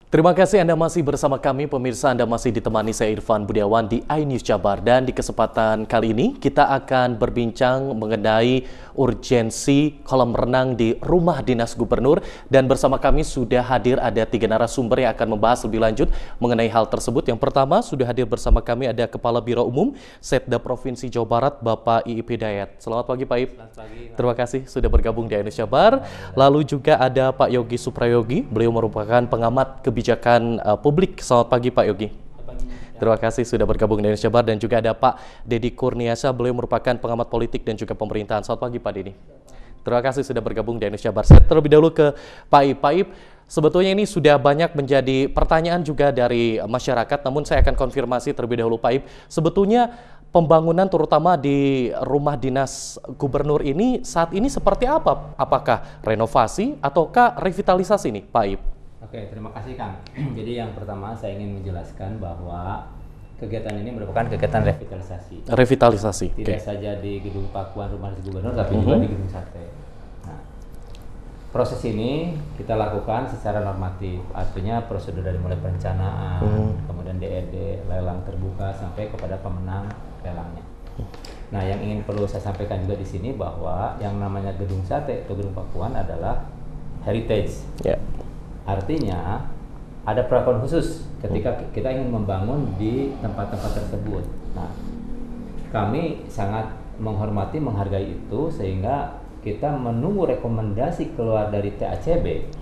Terima kasih Anda masih bersama kami, pemirsa. Anda masih ditemani saya Irfan Budiawan di iNews Jabar. Dan di kesempatan kali ini kita akan berbincang mengenai urgensi kolam renang di rumah dinas gubernur. Dan bersama kami sudah hadir ada 3 narasumber yang akan membahas lebih lanjut mengenai hal tersebut. Yang pertama sudah hadir bersama kami ada Kepala Biro Umum Setda Provinsi Jawa Barat, Bapak Iip Hidayat. Selamat pagi Pak Iip. Selamat pagi. Terima kasih sudah bergabung di iNews Jabar. Lalu juga ada Pak Yogi Suprayogi, beliau merupakan pengamat kebijakan publik. Selamat pagi Pak Yogi. Terima kasih sudah bergabung di iNews Jabar. Dan juga ada Pak Deddy Kurniasa, beliau merupakan pengamat politik dan juga pemerintahan. Selamat pagi Pak Deddy. Terima kasih sudah bergabung di iNews Jabar. Saya terlebih dahulu ke Pak Iip. Pak Iip, sebetulnya ini sudah banyak menjadi pertanyaan juga dari masyarakat, namun saya akan konfirmasi terlebih dahulu Pak Iip. Sebetulnya pembangunan terutama di rumah dinas gubernur ini saat ini seperti apa? Apakah renovasi ataukah revitalisasi nih Pak Iip? Oke, terima kasih Kang. Jadi yang pertama saya ingin menjelaskan bahwa kegiatan ini merupakan kegiatan revitalisasi. Revitalisasi. Tidak saja di Gedung Pakuan Rumah Dinas Gubernur, tapi juga di Gedung Sate. Nah, proses ini kita lakukan secara normatif, artinya prosedur dari mulai perencanaan, kemudian DED, lelang terbuka sampai kepada pemenang lelangnya. Nah, yang ingin perlu saya sampaikan juga di sini bahwa yang namanya Gedung Sate atau Gedung Pakuan adalah heritage. Yeah. Artinya ada perlakuan khusus ketika kita ingin membangun di tempat-tempat tersebut. Nah, kami sangat menghormati, menghargai itu sehingga kita menunggu rekomendasi keluar dari TACB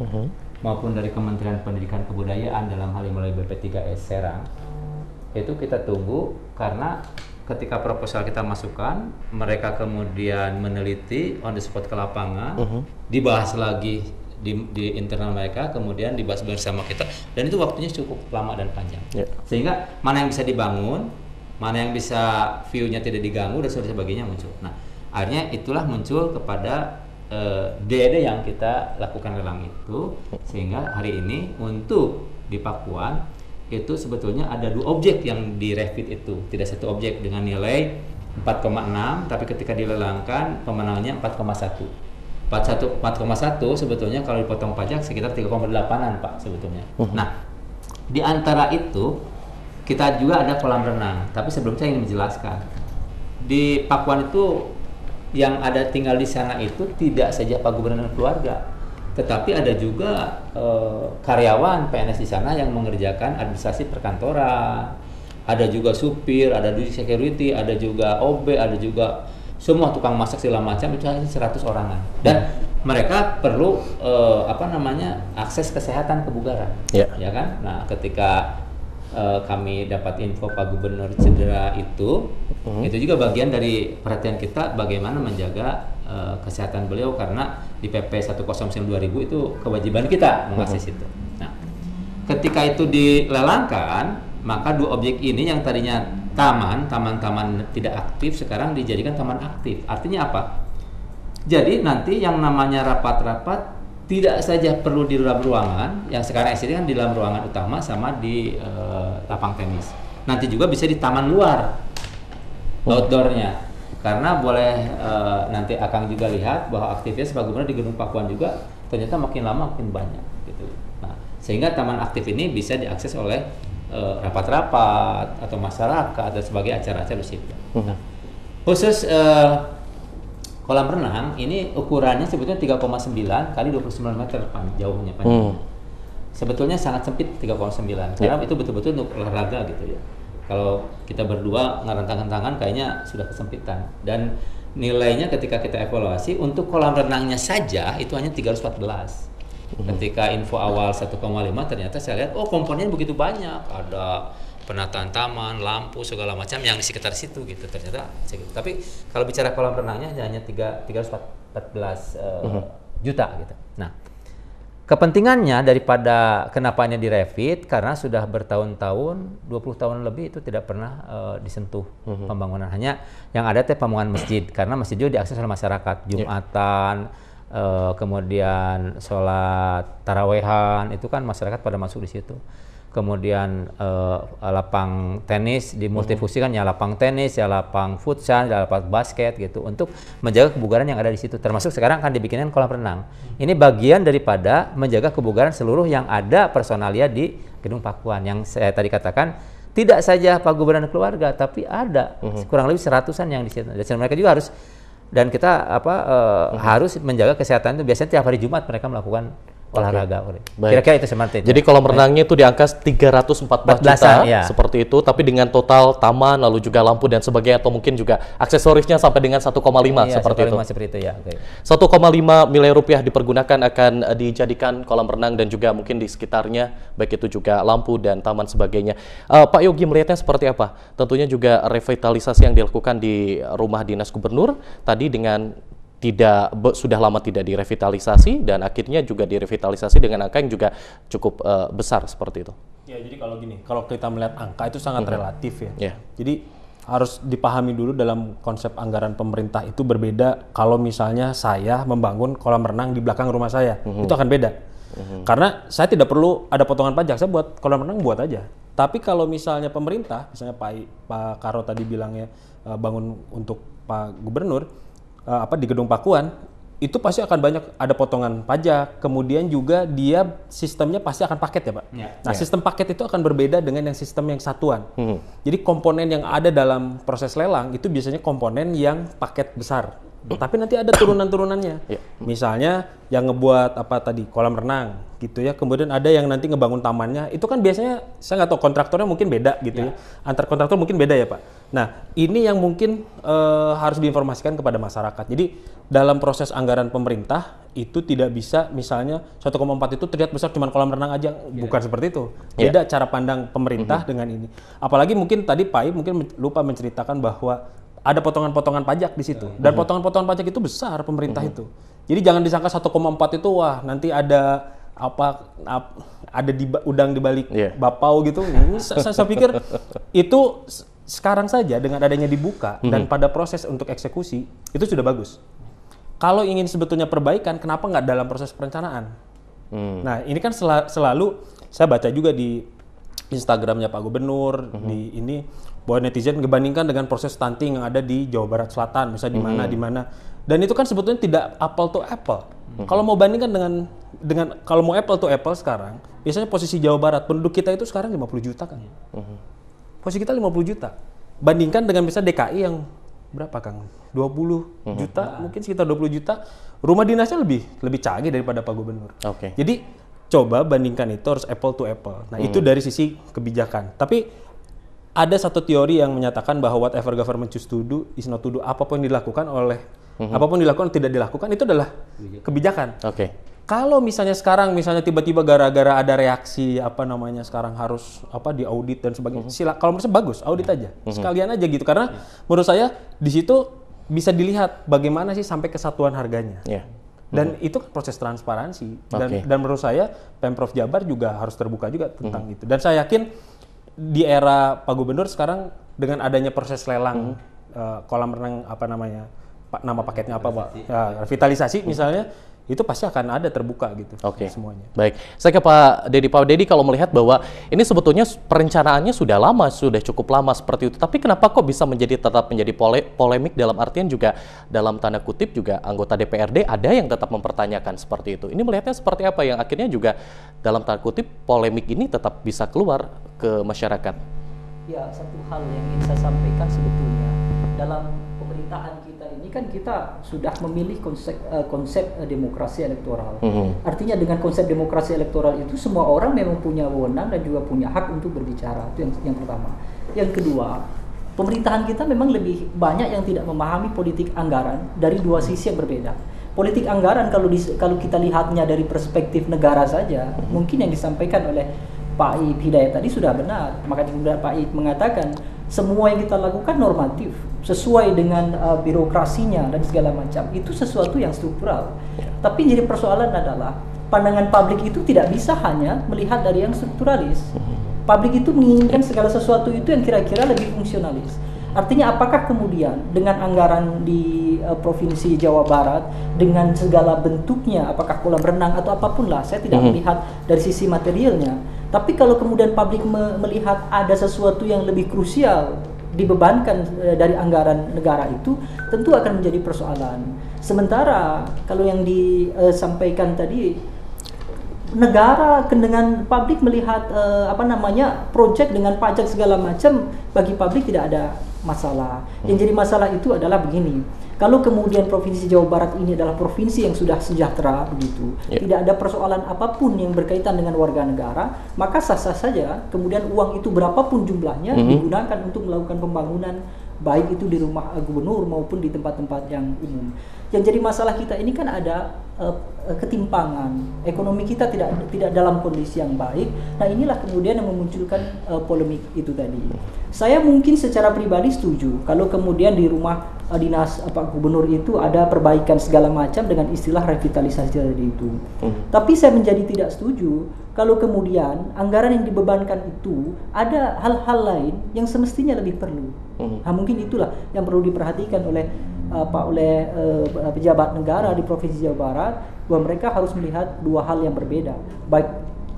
maupun dari Kementerian Pendidikan Kebudayaan dalam hal ini melalui BP3S Serang. Itu kita tunggu karena ketika proposal kita masukkan, mereka kemudian meneliti on the spot ke lapangan, dibahas lagi di internal mereka, kemudian dibahas bersama kita, dan itu waktunya cukup lama dan panjang. Sehingga mana yang bisa dibangun, mana yang bisa view-nya tidak diganggu dan sebagainya muncul. Nah, akhirnya itulah muncul kepada DED yang kita lakukan lelang itu, sehingga hari ini untuk di Pakuan itu sebetulnya ada 2 objek yang direvit itu, tidak satu objek dengan nilai 4,6, tapi ketika dilelangkan pemenangnya 4,1. 4,1 sebetulnya kalau dipotong pajak sekitar 3,8an Pak sebetulnya. Nah, di antara itu kita juga ada kolam renang. Tapi sebelum saya ingin menjelaskan, di Pakuan itu yang ada tinggal di sana itu tidak saja Pak Gubernur dan keluarga, tetapi ada juga karyawan PNS di sana yang mengerjakan administrasi perkantoran, ada juga supir, ada juga security, ada juga OB, ada juga semua tukang masak segala macam, itu hanya 100 orangan. Dan mereka perlu akses kesehatan kebugaran, ya kan? Nah, ketika kami dapat info Pak Gubernur cedera itu juga bagian dari perhatian kita bagaimana menjaga kesehatan beliau, karena di PP 109/2000 itu kewajiban kita mengakses itu. Nah, ketika itu dilelangkan, maka 2 objek ini yang tadinya taman tidak aktif sekarang dijadikan taman aktif. Artinya apa? Jadi nanti yang namanya rapat-rapat tidak saja perlu di dalam ruangan, yang sekarang SD kan di dalam ruangan utama sama di lapang tenis. Nanti juga bisa di taman luar, outdoornya. Karena boleh nanti Akang juga lihat bahwa aktivitas Pak Gubernur di Gedung Pakuan juga ternyata makin lama makin banyak gitu. Nah, sehingga taman aktif ini bisa diakses oleh rapat-rapat atau masyarakat dan sebagai acara-acara di situ. Nah, khusus kolam renang ini ukurannya sebetulnya 3,9 kali 29 meter jauhnya panjangnya. Sebetulnya sangat sempit 3,9 karena itu betul-betul untuk olahraga gitu ya. Kalau kita berdua ngerentangkan tangan kayaknya sudah kesempitan, dan nilainya ketika kita evaluasi untuk kolam renangnya saja itu hanya 314. Ketika info awal 1,5 ternyata saya lihat komponennya begitu banyak, ada penataan taman, lampu segala macam yang di sekitar situ gitu ternyata. Tapi kalau bicara kolam renangnya hanya 314 juta gitu. Nah, kepentingannya daripada kenapa ini direvit karena sudah bertahun-tahun, 20 tahun lebih itu tidak pernah disentuh pembangunan. Hanya yang ada pembangunan masjid, karena masjid juga diakses oleh masyarakat, Jumatan, kemudian sholat tarawehan itu kan masyarakat pada masuk di situ. kemudian lapang tenis dimultifungsikan, ya lapang tenis, ya lapang futsal, ya lapang basket gitu, untuk menjaga kebugaran yang ada di situ. Termasuk sekarang akan dibikinkan kolam renang. Ini bagian daripada menjaga kebugaran seluruh yang ada personalia di Gedung Pakuan yang saya tadi katakan. Tidak saja Pak Gubernur dan keluarga, tapi ada kurang lebih 100-an yang di situ. Dan mereka juga harus, dan kita harus menjaga kesehatan itu. Biasanya tiap hari Jumat mereka melakukan olahraga. Kira-kira itu seperti itu. Jadi kolam renangnya itu di angka 314 juta, ya. Seperti itu, tapi dengan total taman, lalu juga lampu dan sebagainya, atau mungkin juga aksesorisnya sampai dengan 1,5 seperti itu. Seperti itu ya. 1,5 miliar rupiah dipergunakan akan dijadikan kolam renang dan juga mungkin di sekitarnya, baik itu juga lampu dan taman sebagainya. Pak Yogi melihatnya seperti apa? Tentunya juga revitalisasi yang dilakukan di rumah dinas gubernur tadi dengan sudah lama tidak direvitalisasi dan akhirnya juga direvitalisasi dengan angka yang juga cukup besar seperti itu. Ya, jadi kalau gini, kalau kita melihat angka itu sangat relatif ya. Yeah. Jadi harus dipahami dulu dalam konsep anggaran pemerintah itu berbeda kalau misalnya saya membangun kolam renang di belakang rumah saya. Itu akan beda. Karena saya tidak perlu ada potongan pajak, saya buat kolam renang buat aja. Tapi kalau misalnya pemerintah, misalnya Pak Karo tadi bilangnya bangun untuk Pak Gubernur, di Gedung Pakuan, itu pasti akan banyak ada potongan pajak, kemudian juga dia sistemnya pasti akan paket ya Pak. Nah sistem paket itu akan berbeda dengan yang sistem yang satuan. Jadi komponen yang ada dalam proses lelang itu biasanya komponen yang paket besar. Tapi nanti ada turunan-turunannya. Misalnya yang ngebuat kolam renang gitu ya. Kemudian ada yang nanti ngebangun tamannya. Itu kan biasanya saya nggak tahu kontraktornya mungkin beda gitu ya. Antar kontraktor mungkin beda ya Pak. Nah ini yang mungkin harus diinformasikan kepada masyarakat. Jadi dalam proses anggaran pemerintah itu tidak bisa misalnya 1,4 itu terlihat besar cuma kolam renang aja. Bukan seperti itu. Beda cara pandang pemerintah dengan ini. Apalagi mungkin tadi Pak mungkin lupa menceritakan bahwa ada potongan-potongan pajak di situ. Dan potongan-potongan pajak itu besar pemerintah itu. Jadi jangan disangka 1,4 itu wah nanti ada ada udang di balik bapau gitu. Ini saya pikir itu sekarang saja dengan adanya dibuka dan pada proses untuk eksekusi itu sudah bagus. Kalau ingin sebetulnya perbaikan, kenapa nggak dalam proses perencanaan? Nah ini kan selalu saya baca juga di Instagramnya Pak Gubernur di ini bahwa netizen ngebandingkan dengan proses stunting yang ada di Jawa Barat Selatan, misalnya di mana, dan itu kan sebetulnya tidak apple to apple. Kalau mau bandingkan dengan kalau mau apple to apple sekarang, biasanya posisi Jawa Barat penduduk kita itu sekarang 50 juta kan. Posisi kita 50 juta. Bandingkan dengan misalnya DKI yang berapa Kang? 20 juta, mungkin sekitar 20 juta. Rumah dinasnya lebih canggih daripada Pak Gubernur. Jadi coba bandingkan itu harus apple to apple. Nah, itu dari sisi kebijakan. Tapi ada satu teori yang menyatakan bahwa whatever government choose to do is not to do. Apapun yang dilakukan tidak dilakukan itu adalah kebijakan. Kalau misalnya sekarang tiba-tiba gara-gara ada reaksi sekarang harus diaudit dan sebagainya. Kalau menurut saya bagus, audit aja. Sekalian aja gitu, karena menurut saya di situ bisa dilihat bagaimana sih sampai kesatuan harganya. Dan itu proses transparansi. Dan menurut saya Pemprov Jabar juga harus terbuka juga tentang itu. Dan saya yakin di era Pak Gubernur sekarang dengan adanya proses lelang kolam renang nama paketnya apa Pak? Revitalisasi misalnya, itu pasti akan ada terbuka gitu semuanya. Baik, saya ke Pak Dedi. Pak Dedi, kalau melihat bahwa ini sebetulnya perencanaannya sudah lama, sudah cukup lama seperti itu, tapi kenapa kok bisa tetap menjadi polemik, dalam artian juga dalam tanda kutip juga anggota DPRD ada yang tetap mempertanyakan seperti itu. Ini melihatnya seperti apa yang akhirnya juga dalam tanda kutip polemik ini tetap bisa keluar ke masyarakat? Ya, satu hal yang ingin saya sampaikan sebetulnya dalam pemerintahan kita ini kan kita sudah memilih konsep demokrasi elektoral. Artinya dengan konsep demokrasi elektoral itu semua orang memang punya wewenang dan juga punya hak untuk berbicara. Itu yang pertama. Yang kedua, pemerintahan kita memang lebih banyak yang tidak memahami politik anggaran dari dua sisi yang berbeda. Politik anggaran kalau kita lihatnya dari perspektif negara saja, mungkin yang disampaikan oleh Pak Iip Hidayat tadi sudah benar. Makanya Pak Iip mengatakan semua yang kita lakukan normatif, sesuai dengan birokrasinya dan segala macam. Itu sesuatu yang struktural. Tapi jadi persoalan adalah pandangan publik itu tidak bisa hanya melihat dari yang strukturalis. Publik itu menginginkan segala sesuatu itu yang kira-kira lebih fungsionalis. Artinya apakah kemudian dengan anggaran di Provinsi Jawa Barat dengan segala bentuknya, apakah kolam renang atau apapun lah, saya tidak melihat dari sisi materialnya. Tapi kalau kemudian publik melihat ada sesuatu yang lebih krusial dibebankan dari anggaran negara itu, tentu akan menjadi persoalan. Sementara kalau yang disampaikan tadi, negara dengan publik melihat proyek dengan pajak segala macam, bagi publik tidak ada masalah. Yang jadi masalah itu adalah begini. Kalau kemudian Provinsi Jawa Barat ini adalah provinsi yang sudah sejahtera begitu, tidak ada persoalan apapun yang berkaitan dengan warga negara, maka sah-sah saja kemudian uang itu berapapun jumlahnya digunakan untuk melakukan pembangunan, baik itu di rumah gubernur maupun di tempat-tempat yang umum. Yang jadi masalah kita ini kan ada ketimpangan, ekonomi kita tidak dalam kondisi yang baik. Nah, inilah kemudian yang memunculkan polemik itu tadi. Saya mungkin secara pribadi setuju kalau kemudian di rumah dinas Pak Gubernur itu ada perbaikan segala macam dengan istilah revitalisasi tadi itu. Tapi saya menjadi tidak setuju kalau kemudian anggaran yang dibebankan itu ada hal-hal lain yang semestinya lebih perlu. Nah, mungkin itulah yang perlu diperhatikan oleh pejabat negara di Provinsi Jawa Barat, bahwa mereka harus melihat dua hal yang berbeda,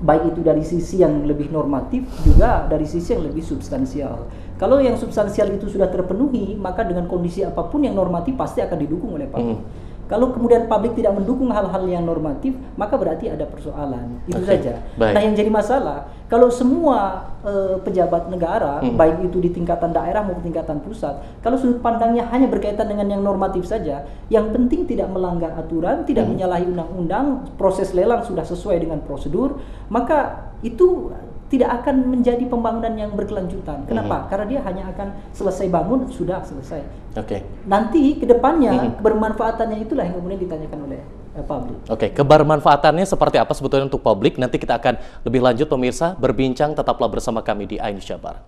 baik itu dari sisi yang lebih normatif juga dari sisi yang lebih substansial. Kalau yang substansial itu sudah terpenuhi, maka dengan kondisi apapun yang normatif pasti akan didukung oleh publik. Kalau kemudian publik tidak mendukung hal-hal yang normatif, maka berarti ada persoalan. Itu saja. Baik. Nah, yang jadi masalah, kalau semua pejabat negara, baik itu di tingkatan daerah maupun tingkatan pusat, kalau sudut pandangnya hanya berkaitan dengan yang normatif saja, yang penting tidak melanggar aturan, tidak menyalahi undang-undang, proses lelang sudah sesuai dengan prosedur, maka itu tidak akan menjadi pembangunan yang berkelanjutan. Kenapa? Karena dia hanya akan selesai bangun, sudah selesai. Nanti ke depannya kebermanfaatannya itulah yang kemudian ditanyakan oleh publik. Kebermanfaatannya seperti apa sebetulnya untuk publik? Nanti kita akan lebih lanjut pemirsa berbincang, tetaplah bersama kami di iNews Jabar.